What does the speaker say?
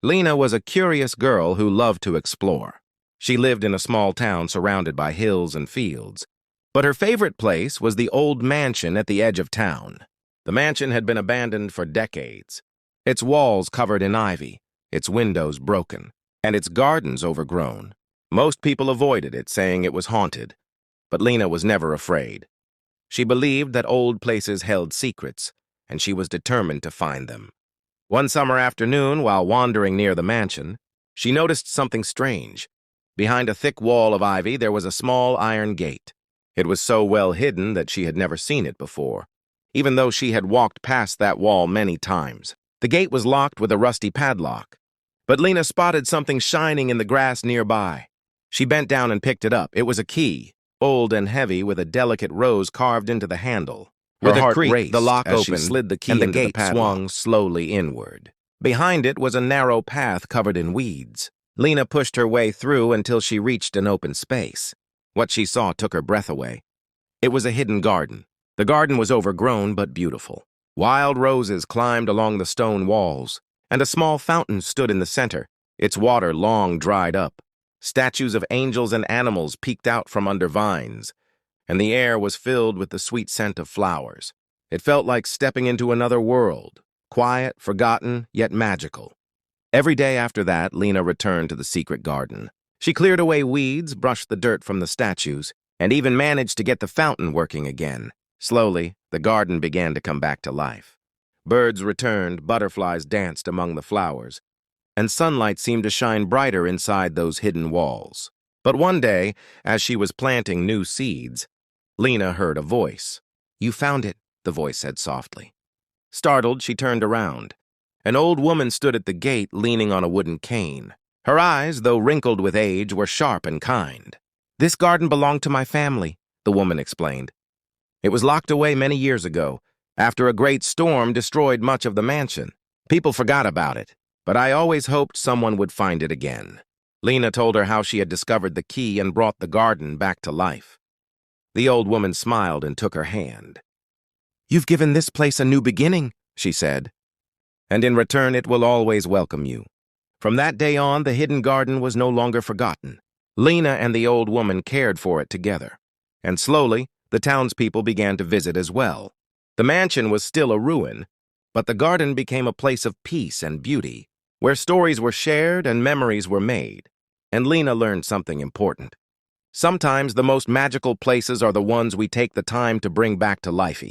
Lena was a curious girl who loved to explore. She lived in a small town surrounded by hills and fields. But her favorite place was the old mansion at the edge of town. The mansion had been abandoned for decades, its walls covered in ivy, its windows broken, and its gardens overgrown. Most people avoided it, saying it was haunted, but Lena was never afraid. She believed that old places held secrets, and she was determined to find them. One summer afternoon, while wandering near the mansion, she noticed something strange. Behind a thick wall of ivy, there was a small iron gate. It was so well hidden that she had never seen it before, even though she had walked past that wall many times. The gate was locked with a rusty padlock, but Lena spotted something shining in the grass nearby. She bent down and picked it up. It was a key, old and heavy, with a delicate rose carved into the handle. With a creak, the lock opened, slid the key, and the gate swung slowly inward. Behind it was a narrow path covered in weeds. Lena pushed her way through until she reached an open space. What she saw took her breath away. It was a hidden garden. The garden was overgrown but beautiful. Wild roses climbed along the stone walls, and a small fountain stood in the center, its water long dried up. Statues of angels and animals peeked out from under vines, and the air was filled with the sweet scent of flowers. It felt like stepping into another world, quiet, forgotten, yet magical. Every day after that, Lena returned to the secret garden. She cleared away weeds, brushed the dirt from the statues, and even managed to get the fountain working again. Slowly, the garden began to come back to life. Birds returned, butterflies danced among the flowers, and sunlight seemed to shine brighter inside those hidden walls. But one day, as she was planting new seeds, Lena heard a voice. "You found it," the voice said softly. Startled, she turned around. An old woman stood at the gate, leaning on a wooden cane. Her eyes, though wrinkled with age, were sharp and kind. "This garden belonged to my family," the woman explained. "It was locked away many years ago, after a great storm destroyed much of the mansion. People forgot about it, but I always hoped someone would find it again." Lena told her how she had discovered the key and brought the garden back to life. The old woman smiled and took her hand. "You've given this place a new beginning," she said, "and in return it will always welcome you." From that day on, the hidden garden was no longer forgotten. Lena and the old woman cared for it together, and slowly, the townspeople began to visit as well. The mansion was still a ruin, but the garden became a place of peace and beauty, where stories were shared and memories were made. And Lena learned something important. Sometimes the most magical places are the ones we take the time to bring back to life.